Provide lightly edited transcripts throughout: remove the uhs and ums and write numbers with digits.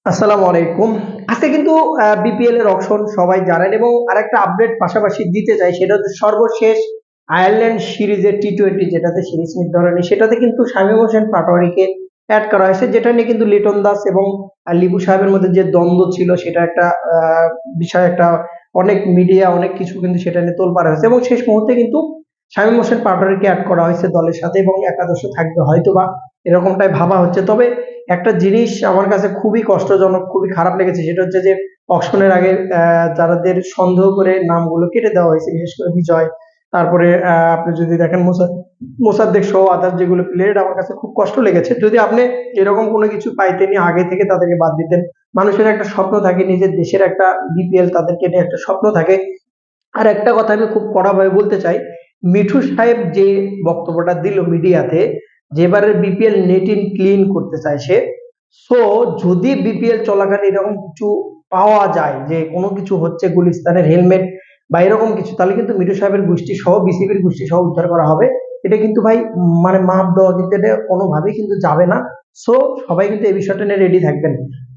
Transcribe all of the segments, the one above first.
আসসালামু আলাইকুম। আজকে কিন্তু বিপিএল এর অকশন সবাই জানেন এবং আরেকটা আপডেট পাশাপাশি দিতে চাই, সেটা হচ্ছে সর্বশেষ আয়ারল্যান্ড সিরিজের টি-টোয়েন্টি যেটাতে সিরিজ নির্ধারণী, সেটাতে কিন্তু শামীম হোসেন পাটোয়ারিকে অ্যাড করা হয়েছে, যেটা নিয়ে কিন্তু লিটন দাস এবং লিবু সাহেবের মধ্যে যে দ্বন্দ্ব ছিল সেটা একটা বিষয়, একটা অনেক মিডিয়া অনেক কিছু কিন্তু সেটা নিয়ে তোলপাড় হয়েছে এবং শেষ মুহূর্তে কিন্তু শামীম হোসেন পাটোয়ারিকে অ্যাড করা হয়েছে দলের সাথে এবং একাদশে থাকবে হয়তোবা, এরকমটাই ভাবা হচ্ছে। তবে একটা জিনিস আমার কাছে খুবই কষ্টজনক, খুবই খারাপ লেগেছে, সেটা হচ্ছে যে অকশনের আগে যাদের সন্দেহ করে নামগুলো কেটে দেওয়া হয়েছে, বিশেষ করে বিজয়, তারপরে আপনি যদি দেখেন মোসাদ্দেক সহ আদার যেগুলো প্লেয়ার, আমার কাছে খুব কষ্ট লেগেছে। যদি আপনি এরকম কোনো কিছু পাইতেনই আগে থেকে তাদেরকে বাদ দিতেন। মানুষের একটা স্বপ্ন থাকে, নিজের দেশের একটা বিপিএল, তাদেরকে নিয়ে একটা স্বপ্ন থাকে। আর একটা কথা আমি খুব কড়াভাবে বলতে চাই, মিঠু সাহেব যে বক্তব্যটা দিল মিডিয়াতে, যে এবারের বিপিএল নেট ইন ক্লিন করতে চাইছে, সো যদি বিপিএল চলাকালীন এরকম কিছু পাওয়া যায় যে কোনো কিছু হচ্ছে, গুলিস্তানের হেলমেট বা এরকম কিছু, তাহলে কিন্তু মিঠু সাহেবের গোষ্ঠী সহ বিসিবির গোষ্ঠী সহ উদ্ধার করা হবে। এটা কিন্তু ভাই মানে মাপ দেওয়া কিন্তু এটা কোনোভাবেই কিন্তু যাবে না। সো সবাই কিন্তু এই বিষয়টা নিয়ে রেডি থাকবেন।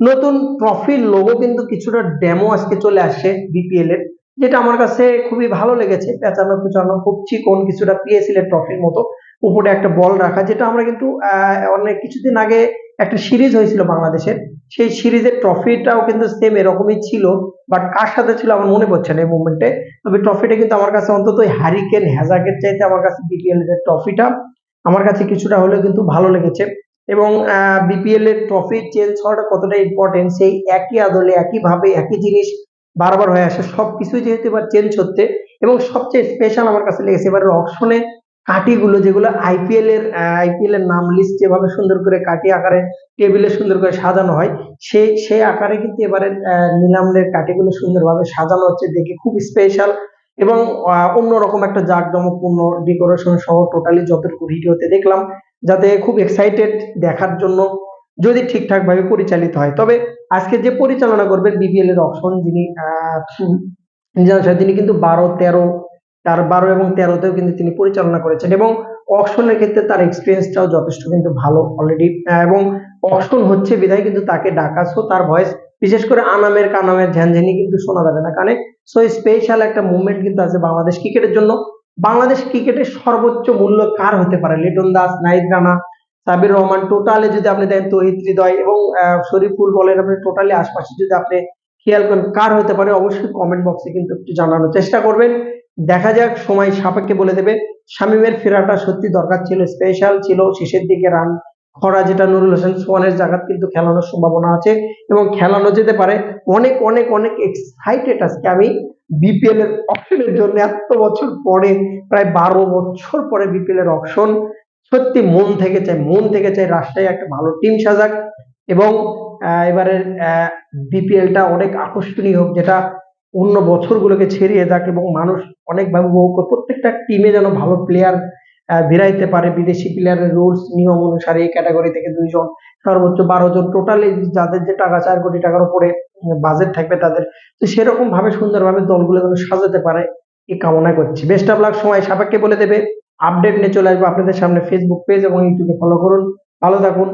নতুন ট্রফির লোগো কিন্তু কিছুটা ডেমো আজকে চলে আসছে বিপিএল এর, যেটা আমার কাছে খুবই ভালো লেগেছে। পেঁচানো পেঁচানো খুব চিকন, কিছুটা পিএসএল এর ট্রফির মতো, উপরে একটা বল রাখা, যেটা আমরা কিন্তু অনেক কিছুদিন আগে একটা সিরিজ হয়েছিল বাংলাদেশের, সেই সিরিজের ট্রফিটাও কিন্তু সেম এরকমই ছিল। বাট কার সাথে ছিল আমার মনে পড়ছে না এই মুভমেন্টে। তবে ট্রফিটা কিন্তু আমার কাছে অন্তত ওই হারিকেন হ্যাজাকের চাইতে আমার কাছে বিপিএল এর ট্রফিটা আমার কাছে কিছুটা হলেও কিন্তু ভালো লেগেছে। এবং বিপিএল এর ট্রফি চেঞ্জ হওয়াটা কতটা ইম্পর্টেন্ট, সেই একই আদলে একই ভাবে একই জিনিস বারবার হয়ে আসে, সবকিছু যেহেতু এবার চেঞ্জ হচ্ছে। এবং সবচেয়ে স্পেশাল আমার কাছে লেগেছে এবারের অকশনে কাঠিগুলো, যেগুলো আইপিএল এর নাম লিস্ট যেভাবে সুন্দর করে কাঠি আকারে টেবিলে সুন্দর করে সাজানো হয়, সেই আকারে কিন্তু এবারে নিলামের কাঠিগুলো সুন্দরভাবে সাজানো হচ্ছে, দেখে খুব স্পেশাল। এবং অন্যরকম একটা জাঁকজমকপূর্ণ ডেকোরেশন সহ টোটালি যতটুকু ভিডিওতে দেখলাম, যাতে খুব এক্সাইটেড দেখার জন্য, যদি ঠিকঠাক ভাবে পরিচালিত হয়। তবে আজকে যে পরিচালনা করবেন বিপিএল এর অপশন, যিনি তিনি কিন্তু 12-13, তার 12 এবং 13তেও কিন্তু তিনি পরিচালনা করেছেন এবং অকশনের ক্ষেত্রে তার এক্সপিরিয়েন্সটাও যথেষ্ট কিন্তু ভালো অলরেডি। এবং অকশন হচ্ছে বিধায় কিন্তু তাকে ডাকা, সো তার ভয়েস বিশেষ করে আনামের কানামের ঝ্যানঝ্যানি কিন্তু শোনা যাবে না কানে। সো স্পেশাল একটা মুভমেন্ট কিন্তু আছে বাংলাদেশ ক্রিকেটের জন্য। বাংলাদেশ ক্রিকেটের সর্বোচ্চ মূল্য কার হতে পারে? লিটন দাস, নাহিদ রানা, সাবির রহমান, টোটালি যদি আপনি দেখেন তৌহিদ হৃদয় এবং শরীফুল বলেন, আপনি টোটালি আশপাশে যদি আপনি খেয়াল করেন কার হতে পারে, অবশ্যই কমেন্ট বক্সে কিন্তু একটু জানানোর চেষ্টা করবেন। দেখা যাক, সময় সাপেক্ষে বলে দেবে। শামীমের ফেরাটা সত্যি দরকার ছিল, স্পেশাল ছিল। শেষের দিকে রান খরা, যেটা নুরুল হোসেন সোহানের জায়গা কিন্তু খেলানোর সম্ভাবনা আছে এবং খেলানো যেতে পারে। অনেক অনেক অনেক এক্সাইটেড আজকে আমি বিপিএল এর অপশনের জন্য। এত বছর পরে, প্রায় 12 বছর পরে বিপিএল এর অপশন, সত্যি মন থেকে চাই, মন থেকে চাই রাজশাহী একটা ভালো টিম সাজাক এবং এবারের বিপিএলটা অনেক আকর্ষণীয় হোক, যেটা অন্য বছরগুলোকে ছাড়িয়ে যাক এবং মানুষ অনেকভাবে উপভোগ করে। প্রত্যেকটা টিমে যেন ভালো প্লেয়ার বেরাইতে পারে, বিদেশি প্লেয়ারের রুলস নিয়ম অনুসারে এই ক্যাটাগরি থেকে 2 জন, সর্বোচ্চ 12 জন, টোটালি যাদের যে টাকা 4 কোটি টাকার উপরে বাজেট থাকবে তাদের, তো সেরকম ভাবে সুন্দরভাবে দলগুলো যেন সাজাতে পারে, এই কামনা করছি। বেস্ট অফ লাক, সময় সাপেক্ষে বলে দেবে। আপডেট নিয়ে চলে আসবো আপনাদের সামনে। ফেসবুক পেজ এবং ইউটিউবে ফলো করুন। ভালো থাকুন।